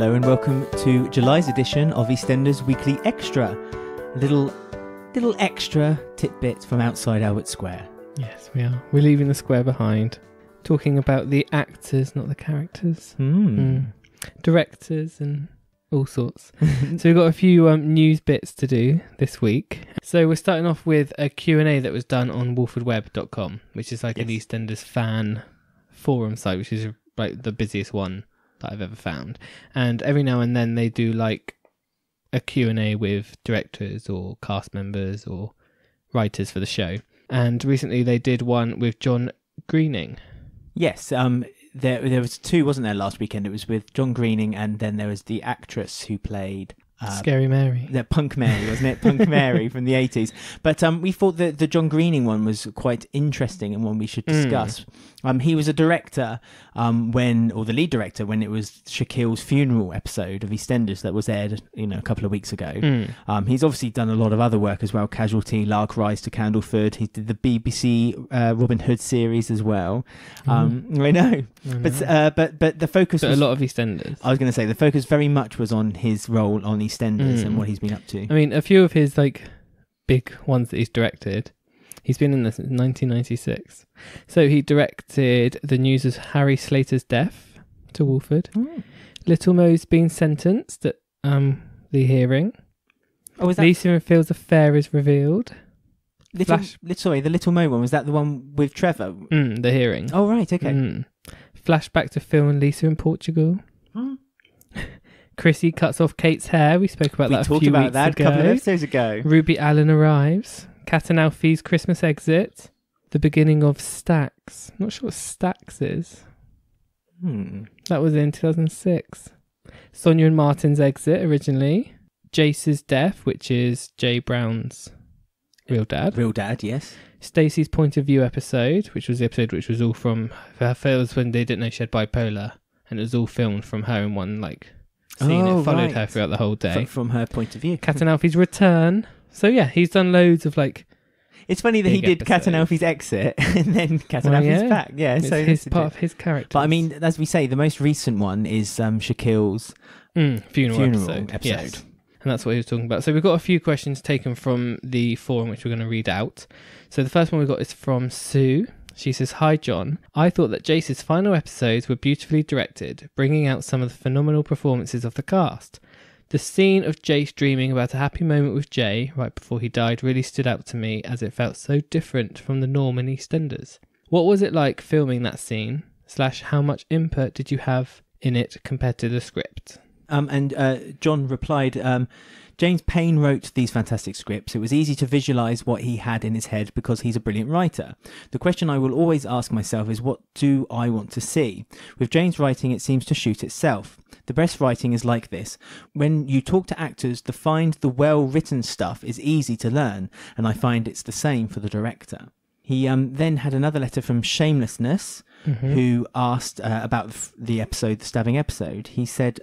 Hello and welcome to July's edition of EastEnders Weekly Extra. A little extra tidbit from outside Albert Square. Yes, we are. We're leaving the square behind. Talking about the actors, not the characters. Directors and all sorts. So we've got a few news bits to do this week. So we're starting off with a Q&A that was done on walfordweb.com, which is like an EastEnders fan forum site, which is like the busiest one that I've ever found. And every now and then they do like a Q&A with directors or cast members or writers for the show. And recently they did one with John Greening. Yes, there was two, wasn't there, last weekend? It was with John Greening, and then there was the actress who played... Scary Mary. Punk Mary, wasn't it? Punk Mary from the 80s. But we thought that the John Greening one was quite interesting and one we should discuss. He was a director or the lead director when it was Shaquil's funeral episode of EastEnders that was aired, a couple of weeks ago. He's obviously done a lot of other work as well. Casualty, Lark Rise to Candleford. He did the BBC Robin Hood series as well. I know. But the focus was... a lot of EastEnders. I was going to say, the focus very much was on his role on EastEnders and what he's been up to. I mean, a few of his big ones that he's directed, he's been in this since 1996. So he directed the news of Harry Slater's death to Walford. Little Mo's been sentenced at the hearing. Oh, is that... Lisa and Phil's affair is revealed. The Little Mo one, was that the one with Trevor? The hearing. Oh, right, okay. Flashback to Phil and Lisa in Portugal. Chrissy cuts off Kate's hair. We spoke about that a few weeks ago. A couple of episodes ago. Ruby Allen arrives. Cat and Alfie's Christmas exit. The beginning of Stax. Not sure what Stax is. That was in 2006. Sonia and Martin's exit originally. Jace's death, which is Jay Brown's real dad. Real dad, yes. Stacey's point of view episode, which was the episode which was all from her. It was when they didn't know she had bipolar, and it was all filmed from her in one scene. It followed her throughout the whole day. From her point of view. Cat and Alfie's return. So yeah, he's done loads of It's funny that he did Cat and Alfie's exit and then Cat and Alfie's back. Yeah, it's so part of his character. But I mean, as we say, the most recent one is Shaquil's funeral episode. Yes. And that's what he was talking about. So we've got a few questions taken from the forum, which we're going to read out. So the first one we've got is from Sue. She says, "Hi John, I thought that Jace's final episodes were beautifully directed, bringing out some of the phenomenal performances of the cast. The scene of Jace dreaming about a happy moment with Jay right before he died really stood out to me as it felt so different from the norm in EastEnders. What was it like filming that scene, / how much input did you have in it compared to the script?" And John replied, James Payne wrote these fantastic scripts. It was easy to visualise what he had in his head because he's a brilliant writer. The question I will always ask myself is, what do I want to see? With James' writing, it seems to shoot itself. The best writing is like this. When you talk to actors, the well-written stuff is easy to learn, and I find it's the same for the director. He then had another letter from Shamelessness, who asked about the stabbing episode. He said,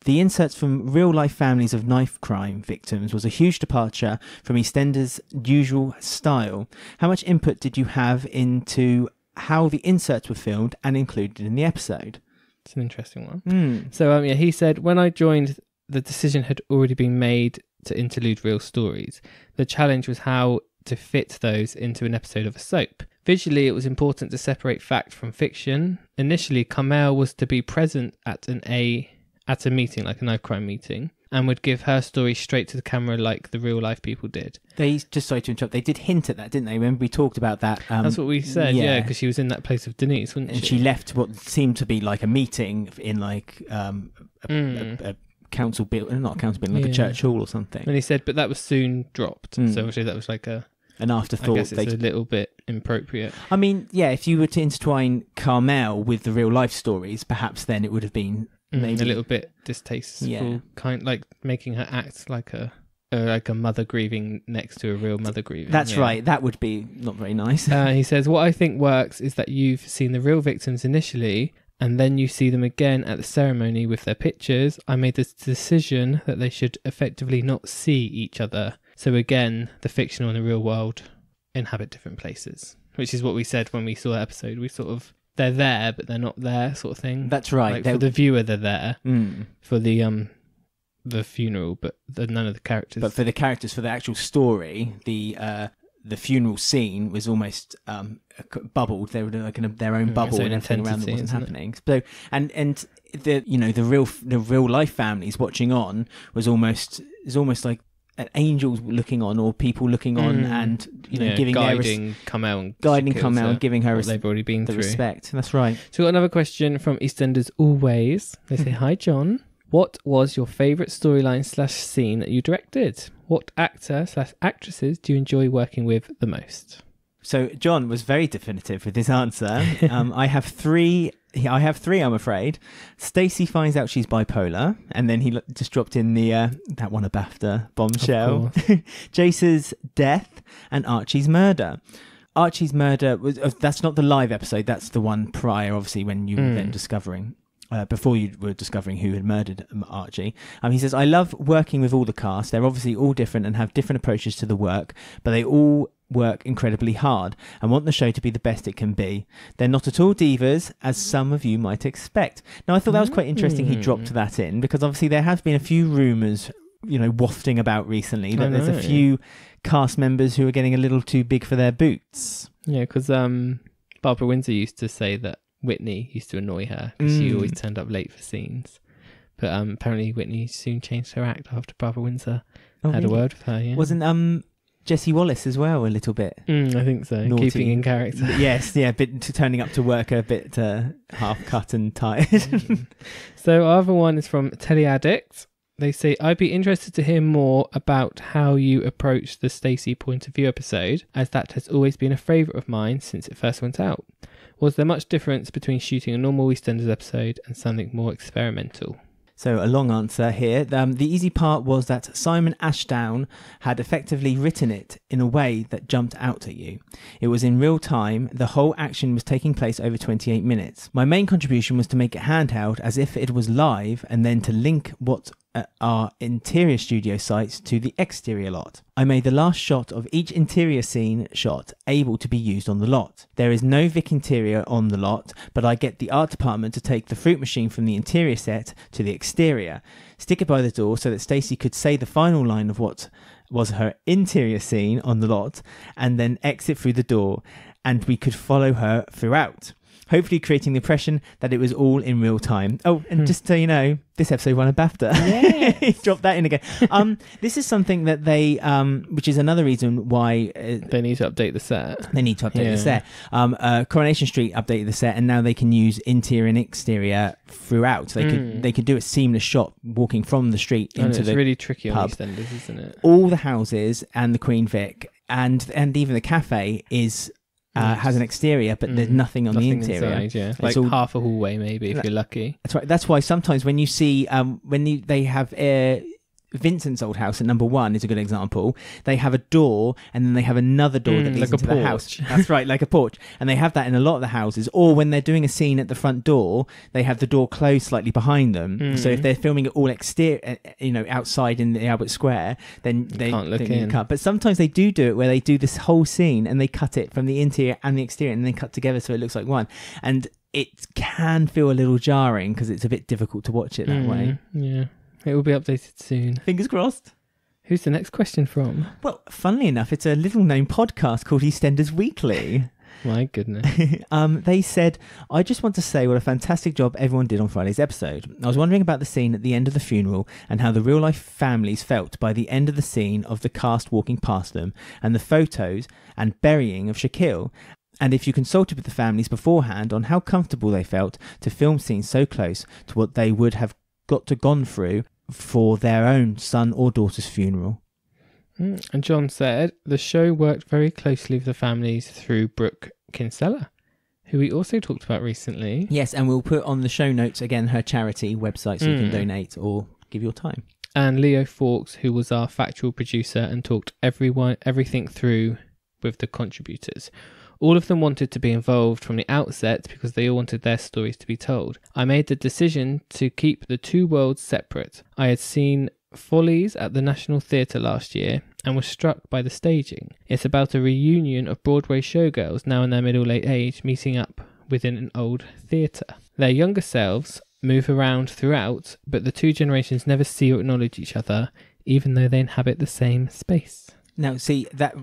the inserts from real-life families of knife crime victims was a huge departure from EastEnders' usual style. How much input did you have into how the inserts were filmed and included in the episode? It's an interesting one. So, he said, when I joined, the decision had already been made to interlude real stories. The challenge was how to fit those into an episode of a soap. Visually, it was important to separate fact from fiction. Initially, Carmel was to be present at a meeting, like a knife crime meeting, and would give her story straight to the camera like the real life people did. Sorry to interrupt, they did hint at that, didn't they? Remember we talked about that? That's what we said, because she was in that place of Denise, wasn't she? And she left what seemed to be like a meeting in a council building, not a council building, like a church hall or something. And he said, but that was soon dropped. So obviously that was like an afterthought. I guess it's a little bit inappropriate. I mean, yeah, if you were to intertwine Carmel with the real life stories, perhaps then it would have been maybe a little bit distasteful, kind like making her act like a mother grieving next to a real mother grieving. That's right. That would be not very nice. He says, what I think works is that you've seen the real victims initially, and then you see them again at the ceremony with their pictures. I made this decision that they should effectively not see each other. So again, the fictional and the real world inhabit different places, which is what we said when we saw that episode. We sort of they're there, but they're not there, sort of thing. That's right. Like, for the viewer, they're there for the funeral, but none of the characters. But for the characters, for the actual story, the funeral scene was almost bubbled. They were like in their own bubble, and everything around them wasn't happening. So and the real life families watching on is almost like angels looking on, or people looking on, and giving guiding Kamel and giving her they've already been through respect. That's right. So we've got another question from EastEnders Always. They say, "Hi John, what was your favourite storyline / scene that you directed? What actor / actresses do you enjoy working with the most?" So John was very definitive with his answer. I have three, I'm afraid. Stacey finds out she's bipolar, and then he just dropped in the that won a BAFTA bombshell. Jace's death and Archie's murder. Archie's murder that's not the live episode. That's the one prior, obviously, when you were then discovering. Before you were discovering who had murdered Archie. He says, "I love working with all the cast. They're obviously all different and have different approaches to the work, but they all work incredibly hard and want the show to be the best it can be. They're not at all divas, as some of you might expect." Now, I thought that was quite interesting he dropped that in, because obviously there have been a few rumours, wafting about recently that there's a few cast members who are getting a little too big for their boots. Yeah, because Barbara Windsor used to say that Whitney used to annoy her because she always turned up late for scenes. But apparently Whitney soon changed her act after Barbara Windsor had a word with her. Yeah. Wasn't Jessie Wallace as well a little bit? I think so. Naughty. Keeping in character. Yes, yeah, turning up to work a bit half cut and tired. So our other one is from Teleaddict. They say, "I'd be interested to hear more about how you approach the Stacey point of view episode, as that has always been a favourite of mine since it first went out. Was there much difference between shooting a normal EastEnders episode and something more experimental?" So a long answer here. The easy part was that Simon Ashdown had effectively written it in a way that jumped out at you. It was in real time. The whole action was taking place over 28 minutes. My main contribution was to make it handheld as if it was live, and then to link what are interior studio sites to the exterior lot. I made the last shot of each interior scene shot able to be used on the lot. There is no Vic interior on the lot, but I get the art department to take the fruit machine from the interior set to the exterior, stick it by the door so that Stacey could say the final line of what was her interior scene on the lot, and then exit through the door, and we could follow her throughout, hopefully creating the impression that it was all in real time. Oh, and just so you know, this episode won a BAFTA. He dropped that in again. This is something that they, which is another reason why they need to update the set. They need to update the set. Coronation Street updated the set, and now they can use interior and exterior throughout. So they could do a seamless shot walking from the street into the It's really tricky pub. on EastEnders, isn't it? All the houses and the Queen Vic and even the cafe is. Has an exterior, but there's nothing on the interior. Inside, yeah. Like half a hallway, maybe, if you're lucky. That's right. That's why sometimes when you see they have Vincent's old house at number 1 is a good example. They have a door, and then they have another door that leads into the house. That's right, like a porch. And they have that in a lot of the houses. Or when they're doing a scene at the front door, they have the door closed slightly behind them. So if they're filming it all exterior, outside in the Albert Square, then they can't look in. Cut. But sometimes they do it where they do this whole scene and they cut it from the interior and the exterior, and then cut together so it looks like one. And it can feel a little jarring because it's a bit difficult to watch it that way. Yeah. It will be updated soon. Fingers crossed. Who's the next question from? Well, funnily enough, it's a little-known podcast called EastEnders Weekly. My goodness. They said, "I just want to say what a fantastic job everyone did on Friday's episode. I was wondering about the scene at the end of the funeral and how the real-life families felt by the end of the scene of the cast walking past them and the photos and burying of Shaquil. And if you consulted with the families beforehand on how comfortable they felt to film scenes so close to what they would have gone through for their own son or daughter's funeral." And John said, "The show worked very closely with the families through Brooke Kinsella, who we also talked about recently." Yes, and we'll put on the show notes again her charity website so you can donate or give your time. And Leo Fawkes, who was our factual producer and talked everything through with the contributors. All of them wanted to be involved from the outset because they all wanted their stories to be told. I made the decision to keep the two worlds separate. I had seen Follies at the National Theatre last year and was struck by the staging. It's about a reunion of Broadway showgirls now in their middle-late age meeting up within an old theatre. Their younger selves move around throughout, but the two generations never see or acknowledge each other, even though they inhabit the same space. Now, see, that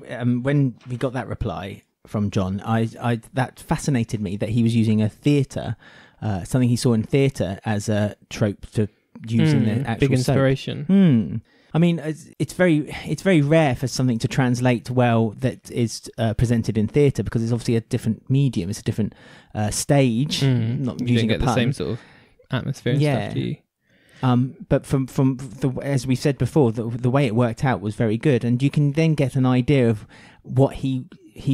when we got that reply from John, I that fascinated me that he was using a theatre, something he saw in theatre as a trope to use in the actual big inspiration. Soap. I mean, it's very rare for something to translate well that is presented in theatre, because it's obviously a different medium, it's a different stage. Not You using don't get a pun. the same sort of atmosphere and stuff, do you? But from the, as we said before, the way it worked out was very good, and you can then get an idea of what he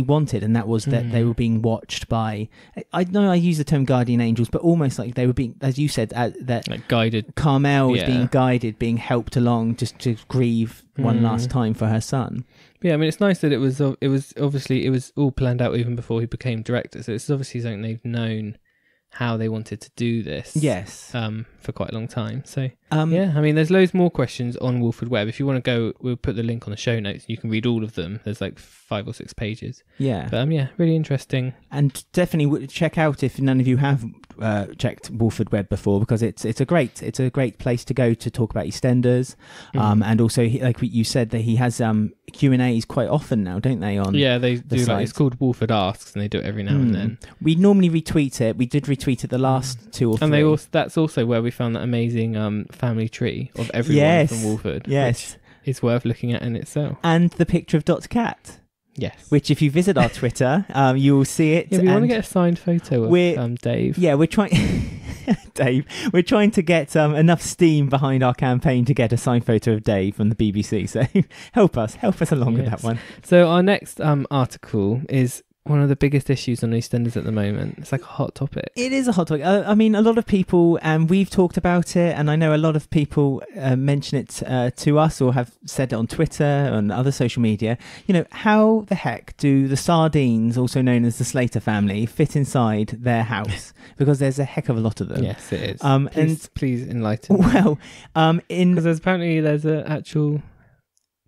wanted, and that was that they were being watched by, I know I use the term guardian angels, but almost like they were being, as you said, that like guided. Carmel was being guided, being helped along just to grieve one last time for her son. Yeah, I mean, it's nice that it was obviously, it was all planned out even before he became director, so it's obviously something they've known how they wanted to do this. Yes. For quite a long time. So, yeah, I mean, there's loads more questions on Walford Web. If you want to go, we'll put the link on the show notes. You can read all of them. There's like 5 or 6 pages. Yeah. But, yeah, really interesting. And definitely check out, if none of you have checked Walford Web before, because it's a great place to go to talk about EastEnders. And also, like you said, that he has Q&As quite often now, don't they? On they do. Like, it's called Walford Asks, and they do it every now and then. We normally retweet it. We did retweet it the last 2 or 3. And that's also where we found that amazing family tree of everyone from Walford. Yes, it's worth looking at in itself. And the picture of Dot's cat. Yes. Which, if you visit our Twitter, you will see it. Yeah, we want to get a signed photo of Dave. Yeah, we're trying... Dave, we're trying to get enough steam behind our campaign to get a signed photo of Dave from the BBC. So help us along with that one. So our next article is one of the biggest issues on EastEnders at the moment. It's like a hot topic. It is a hot topic. I mean, a lot of people, and we've talked about it, and I know a lot of people mention it to us or have said it on Twitter and other social media. You know, how the heck do the sardines, also known as the Slater family, fit inside their house? Because there's a heck of a lot of them. Yes, it is. Please enlighten. Well, because apparently there's an actual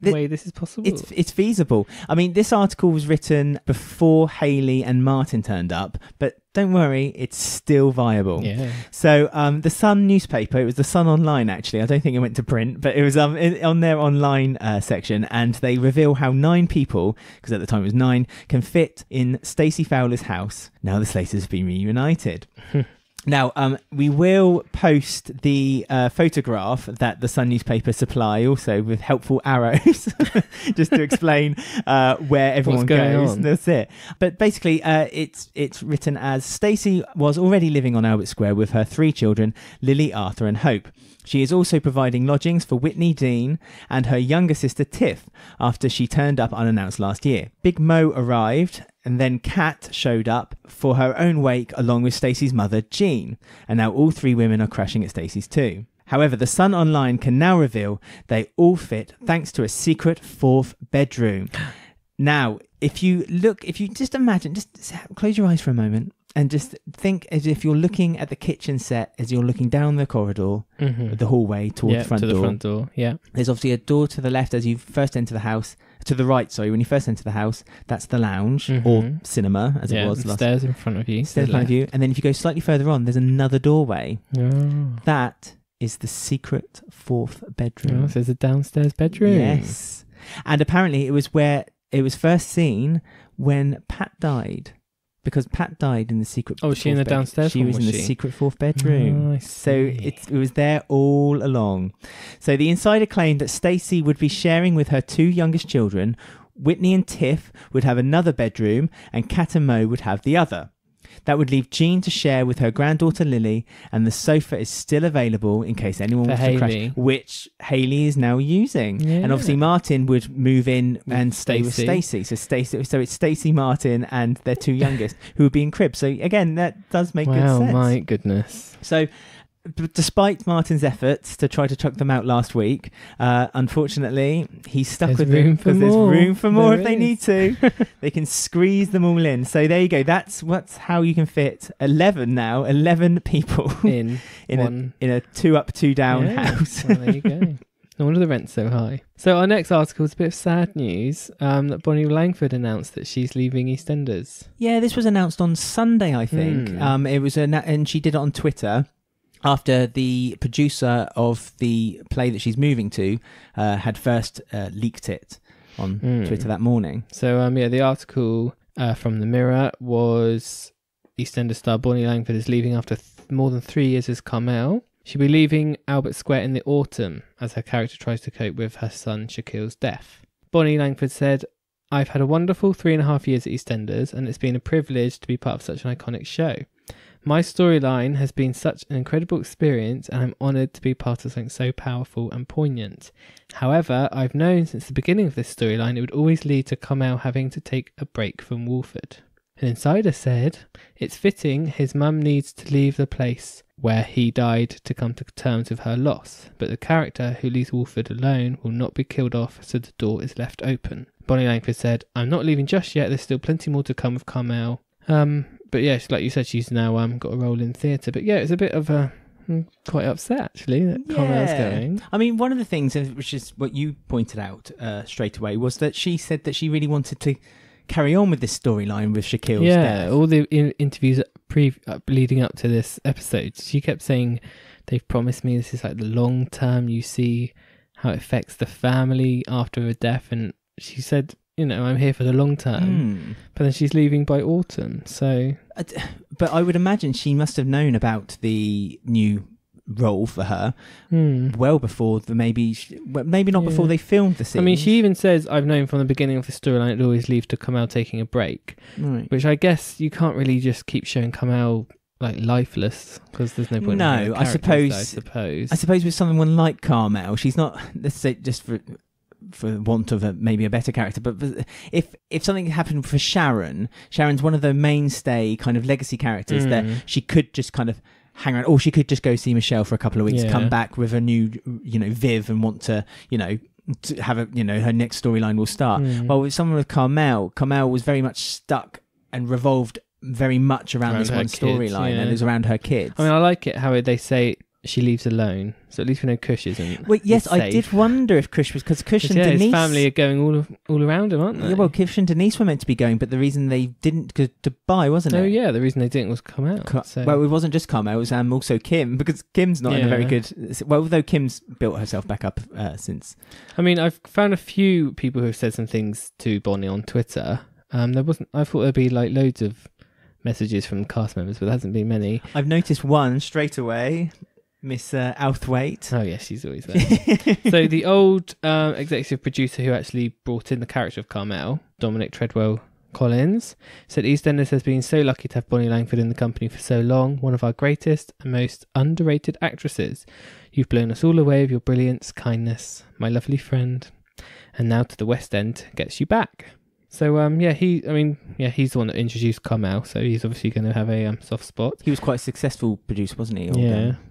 way this is possible. It's feasible. I mean, this article was written before Hayley and Martin turned up, but don't worry, it's still viable. Yeah. So the Sun newspaper, it was the Sun Online actually, I don't think it went to print, but it was on their online section, and they reveal how 9 people, because at the time it was 9, can fit in Stacey Fowler's house. Now the Slaters have been reunited. Now, we will post the photograph that the Sun newspaper supply, also with helpful arrows, just to explain where everyone goes. That's it. But basically, it's written as Stacey was already living on Albert Square with her 3 children, Lily, Arthur and Hope. She is also providing lodgings for Whitney Dean and her younger sister Tiff after she turned up unannounced last year. Big Mo arrived, and then Kat showed up for her own wake along with Stacey's mother Jean, and now all 3 women are crashing at Stacey's too. However, the Sun Online can now reveal they all fit thanks to a secret 4th bedroom. Now, if you just imagine, just close your eyes for a moment and just think as if you're looking at the kitchen set, as you're looking down the corridor, the hallway toward the front door. To the front door, yeah. There's obviously a door to the left as you first enter the house. To the right, sorry, when you first enter the house, that's the lounge or cinema, as it was. Stairs in front of you. Stairs in front of you. And then if you go slightly further on, there's another doorway. Oh. That is the secret 4th bedroom. Oh, so there's a downstairs bedroom. Yes. And apparently it was where it was first seen when Pat died. Because Pat died in the secret. Oh, was she in the downstairs? She was in the secret 4th bedroom. Oh, so it was there all along. So the insider claimed that Stacey would be sharing with her 2 youngest children. Whitney and Tiff would have another bedroom, and Kat and Mo would have the other. That would leave Jean to share with her granddaughter Lily, and the sofa is still available in case anyone wants to crash, which Hayley is now using. Yeah. And obviously Martin would move in and stay with Stacey. So it's Stacey, Martin, and their 2 youngest who would be in cribs. So again, that does make good sense. Wow, my goodness. So despite Martin's efforts to try to chuck them out last week, unfortunately, he's stuck with them because there's room for more if they need to. They can squeeze them all in. So there you go. That's how you can fit 11 people in a 2 up, 2 down house. Well, there you go. No wonder the rent's so high. So our next article is a bit of sad news that Bonnie Langford announced that she's leaving EastEnders. Yeah, this was announced on Sunday, I think. It was and she did it on Twitter after the producer of the play that she's moving to had first leaked it on Twitter that morning. So the article from the Mirror was EastEnders star Bonnie Langford is leaving after more than 3 years as Carmel. She'll be leaving Albert Square in the autumn as her character tries to cope with her son Shaquil's death. Bonnie Langford said, "I've had a wonderful 3.5 years at EastEnders and it's been a privilege to be part of such an iconic show. My storyline has been such an incredible experience and I'm honoured to be part of something so powerful and poignant. However, I've known since the beginning of this storyline it would always lead to Carmel having to take a break from Walford. An insider said, it's fitting his mum needs to leave the place where he died to come to terms with her loss, but the character who leaves Walford alone will not be killed off, so the door is left open." Bonnie Langford said, "I'm not leaving just yet, there's still plenty more to come with Carmel." But yeah, like you said, she's now got a role in theatre. But yeah, it's a bit of a... quite upset, actually, that Carmel's going. I mean, one of the things, which is what you pointed out straight away, was that she said that she really wanted to carry on with this storyline with Shaquil's death. All the interviews leading up to this episode, she kept saying, they've promised me this is like the long term, you see how it affects the family after a death, and she said, I'm here for the long term, but then she's leaving by autumn, so... But I would imagine she must have known about the new role for her well before maybe not before they filmed the scene. I mean, she even says, I've known from the beginning of the storyline it'd always leave to Carmel taking a break, right. Which I guess you can't really just keep showing Carmel like lifeless, because there's no point. No, I suppose with someone like Carmel, she's not, let's say, just for want of maybe a better character, but if something happened for Sharon's one of the mainstay kind of legacy characters that she could just kind of hang around, or she could just go see Michelle for a couple of weeks, come back with a new Viv and want to to have a her next storyline will start. Well, with someone with Carmel was very much stuck and revolved very much around this one storyline, and it was around her kids. I mean, I like it how they say she leaves alone, so at least we know Kush isn't. Well, yes, I did wonder if Kush was, because Kush and Denise, his family are going all around him, aren't they? Yeah, well, Kush and Denise were meant to be going, but the reason they didn't go to Dubai, wasn't it? Oh yeah, the reason they didn't was Carmel. Well, it wasn't just Carmel, it was also Kim, because Kim's not in a very good. Well, although Kim's built herself back up since. I mean, I've found a few people who have said some things to Bonnie on Twitter. There wasn't. I thought there'd be like loads of messages from cast members, but there hasn't been many. I've noticed one straight away. Miss Outhwaite. Oh, yes, she's always there. So the old executive producer who actually brought in the character of Carmel, Dominic Treadwell Collins, said EastEnders has been so lucky to have Bonnie Langford in the company for so long, one of our greatest and most underrated actresses. You've blown us all away with your brilliance, kindness, my lovely friend. And now to the West End gets you back. So, he's the one that introduced Carmel, so he's obviously going to have a soft spot. He was quite a successful producer, wasn't he?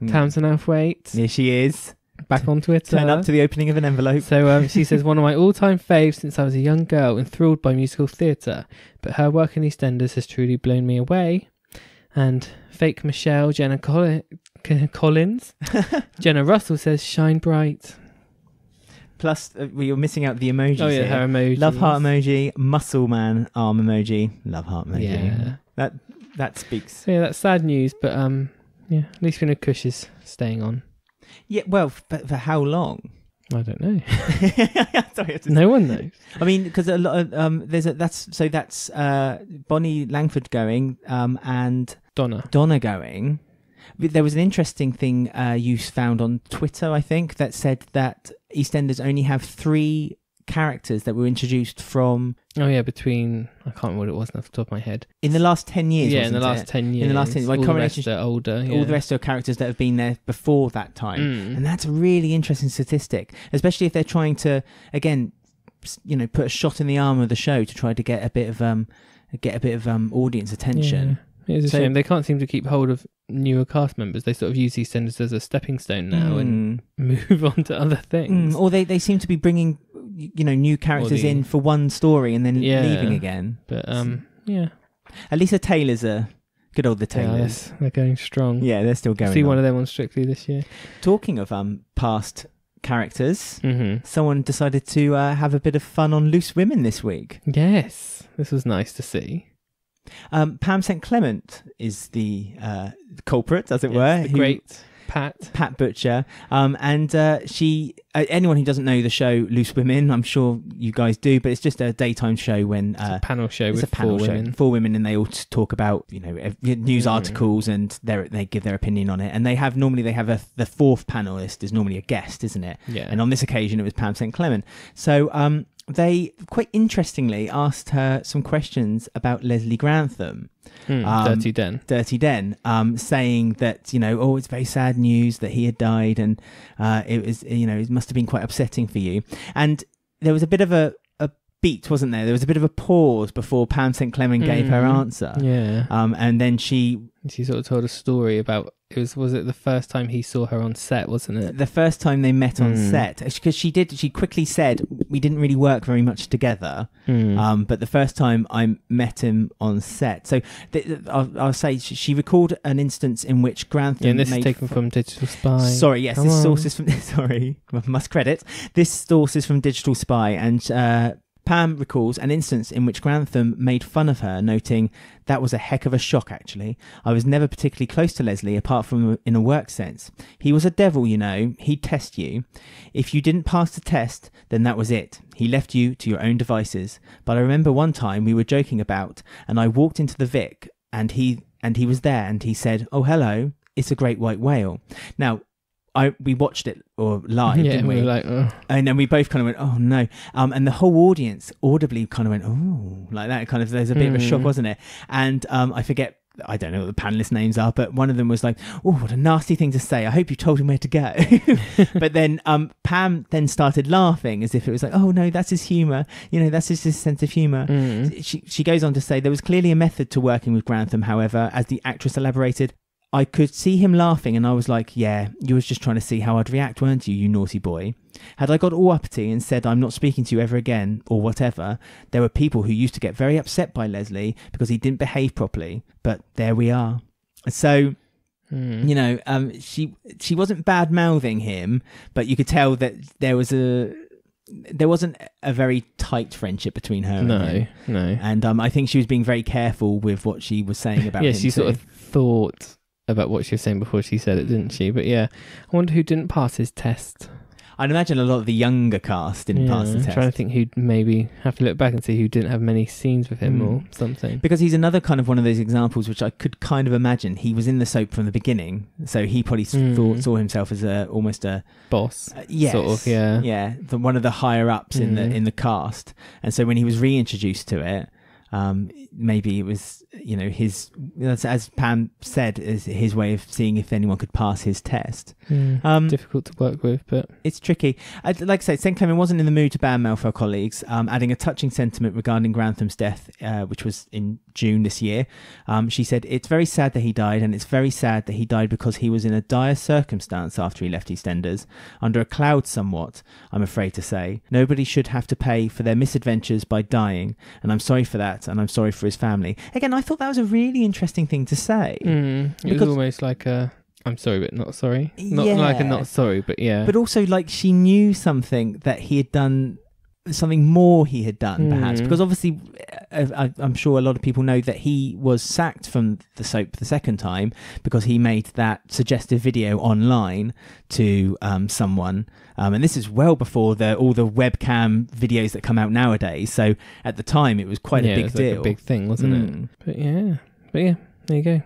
Tamsin Outhwaite. Yeah, she is. Back on Twitter. Turn up to the opening of an envelope. So, she says, one of my all-time faves since I was a young girl, enthralled by musical theatre. But her work in EastEnders has truly blown me away. And fake Michelle, Jenna Collins. Jenna Russell says, shine bright. Plus, you're missing out the emojis. Oh yeah, her emoji. Love heart emoji, muscle man arm emoji, love heart emoji. Yeah, that speaks. So yeah, that's sad news, but at least we know Kush is staying on. Yeah, well, for how long? I don't know. Sorry, no one knows. I mean, because a lot of that's Bonnie Langford going and Donna going. There was an interesting thing you found on Twitter, I think, that said that EastEnders only have 3 characters that were introduced from... Oh, yeah, between... I can't remember what it was off the top of my head. In the last 10 years, yeah, in the last 10 years. In the last 10 years. All the rest are older. Yeah. All the rest are characters that have been there before that time. And that's a really interesting statistic, especially if they're trying to, again, put a shot in the arm of the show to try to get a bit of audience attention. Yeah. It is a shame. They can't seem to keep hold of newer cast members. They sort of use EastEnders as a stepping stone now and move on to other things. Or they seem to be bringing new characters in for one story and then leaving again. But at least the Taylors are good. Old the Taylors. They're going strong. Yeah, they're still going. See one of them on Strictly this year. Talking of past characters, someone decided to have a bit of fun on Loose Women this week. Yes, this was nice to see. Pam St Clement is the culprit, as it were. The great Pat Butcher. And she, anyone who doesn't know the show Loose Women, I'm sure you guys do, but it's just a daytime show when it's a panel show with four women, and they all talk about news articles, and they give their opinion on it. And they have the fourth panelist is normally a guest, isn't it? Yeah. And on this occasion, it was Pam St Clement. So they quite interestingly asked her some questions about Leslie Grantham. Dirty Den, saying that it's very sad news that he had died, and it was it must have been quite upsetting for you. And there was a bit of a beat, wasn't there? There was a bit of a pause before Pam St Clement gave her answer. Yeah. And then she sort of told a story about was it the first time he saw her on set, wasn't it? The first time they met on set, because she quickly said we didn't really work very much together, but the first time I met him on set. So I'll say she recalled an instance in which Grantham and this is taken from Digital Spy. Sorry, yes, this source is from must credit. This source is from Digital Spy, and Pam recalls an instance in which Grantham made fun of her, noting, "That was a heck of a shock, actually. I was never particularly close to Leslie, apart from in a work sense. He was a devil, He'd test you. If you didn't pass the test, then that was it. He left you to your own devices. But I remember one time we were joking about, and I walked into the Vic, and he was there, and he said, 'Oh, hello, it's a great white whale.'" Now, we watched it live, didn't we? We were like, oh. And then we both kind of went, "Oh no!" And the whole audience audibly kind of went, "Oh," like that. Kind of, there's a bit of a shock, wasn't it? And I forget, I don't know what the panelist names are, but one of them was like, "Oh, what a nasty thing to say. I hope you told him where to go." But then Pam then started laughing as if it was like, "Oh no, that's his humour. That's his sense of humour." She goes on to say there was clearly a method to working with Grantham. However, as the actress elaborated, "I could see him laughing, and I was like, yeah, you was just trying to see how I'd react, weren't you naughty boy? Had I got all uppity and said I'm not speaking to you ever again, or whatever, there were people who used to get very upset by Leslie because he didn't behave properly. But there we are." So, she wasn't bad-mouthing him, but you could tell that there wasn't a very tight friendship between her and him. No. And I think she was being very careful with what she was saying about him. Yeah, she sort of thought about what she was saying before she said it, didn't she? But yeah, I wonder who didn't pass his test. I'd imagine a lot of the younger cast didn't pass the test. I'm trying to think who'd maybe have to look back and see who didn't have many scenes with him or something. Because he's another kind of one of those examples which I could kind of imagine. He was in the soap from the beginning, so he probably saw himself as almost a boss. Yes, sort of, yeah. One of the higher ups in the cast, and so when he was reintroduced to it, maybe it was his, as Pam said, is his way of seeing if anyone could pass his test. Difficult to work with, but it's tricky. Like I say, St Clement wasn't in the mood to badmouth her colleagues, adding a touching sentiment regarding Grantham's death, which was in June this year. She said, "It's very sad that he died, and it's very sad that he died because he was in a dire circumstance after he left EastEnders, under a cloud somewhat, I'm afraid to say. Nobody should have to pay for their misadventures by dying, and I'm sorry for that, and I'm sorry for his family." Again, I thought that was a really interesting thing to say. It was almost like a "I'm sorry but not sorry." Not like a not sorry, but yeah. But also like she knew something that he had done, something more he had done perhaps, because obviously I'm sure a lot of people know that he was sacked from the soap the second time because he made that suggestive video online to someone, and this is well before all the webcam videos that come out nowadays, so at the time it was quite a big deal. Like a big thing, wasn't it? But yeah, there you go.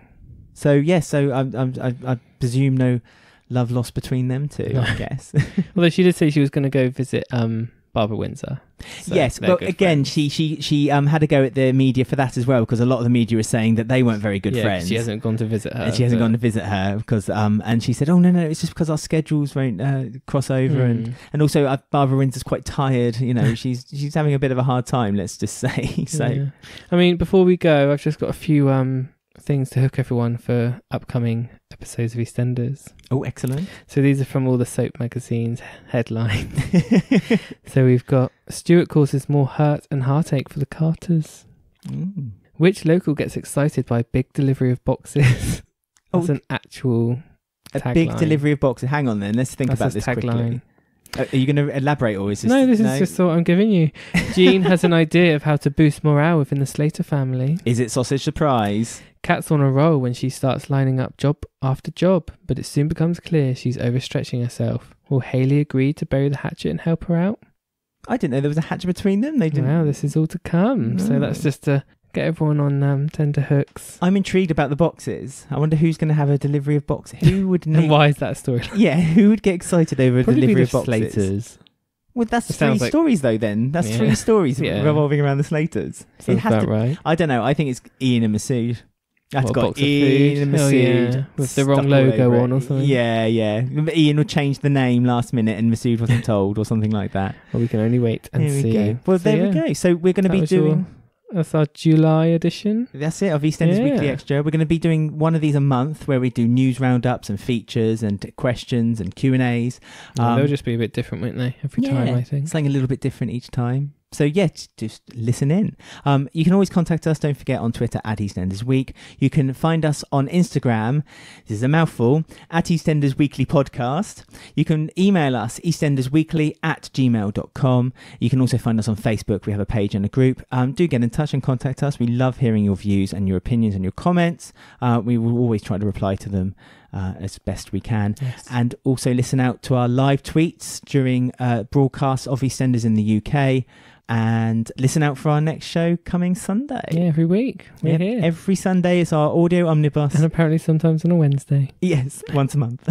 So I presume no love lost between them two, I guess. Although she did say she was going to go visit Barbara Windsor. So yes, well, again, she had a go at the media for that as well, because a lot of the media was saying that they weren't very good friends. She hasn't gone to visit her. And she hasn't gone to visit her because, and she said, "Oh no, it's just because our schedules won't cross over," and also Barbara Windsor's quite tired. She's having a bit of a hard time. Let's just say. So, yeah. I mean, before we go, I've just got a few things to hook everyone for upcoming episodes of EastEnders. Oh, excellent. So these are from all the soap magazines' headlines. So we've got Stuart causes more hurt and heartache for the Carters. Which local gets excited by big delivery of boxes? That's an actual tagline. Big delivery of boxes. Hang on then, let's think about this quickly. Are you going to elaborate, or is this... No, this is just what I'm giving you. Jean has an idea of how to boost morale within the Slater family. Is it sausage surprise? Kat's on a roll when she starts lining up job after job, but it soon becomes clear she's overstretching herself. Will Hayley agree to bury the hatchet and help her out? I didn't know there was a hatchet between them. They didn't. Wow, this is all to come. So that's just to get everyone on tender hooks. I'm intrigued about the boxes. I wonder who's going to have a delivery of boxes. Who would need... And why is that a story? Yeah, who would get excited over a delivery of boxes? Slaters. Well, that's three stories though then. That's 3 stories revolving around the Slaters. Sounds about right. I don't know. I think it's Ian and Masood. That's got Ian and Masood with the wrong logo on or something. Yeah. Ian will change the name last minute and Masood wasn't told or something like that. Well, we can only wait and see. Here we go. Well, there we go. So we're going to be doing... That's our July edition. That's it, of EastEnders Weekly Extra. We're going to be doing one of these a month where we do news roundups and features and questions and Q&As. They'll just be a bit different, won't they, every time, I think. Something a little bit different each time. So just listen in. You can always contact us, don't forget, on Twitter at EastEnders Week. You can find us on Instagram, this is a mouthful, at EastEnders Weekly Podcast. You can email us, eastenders@gmail.com. You can also find us on Facebook. We have a page and a group. Do get in touch and contact us. We love hearing your views and your opinions and your comments. We will always try to reply to them as best we can. Yes. And also listen out to our live tweets during broadcasts of EastEnders in the UK. And listen out for our next show coming Sunday. Yeah, every week. We're here. Every Sunday is our audio omnibus. And apparently sometimes on a Wednesday. Yes, once a month.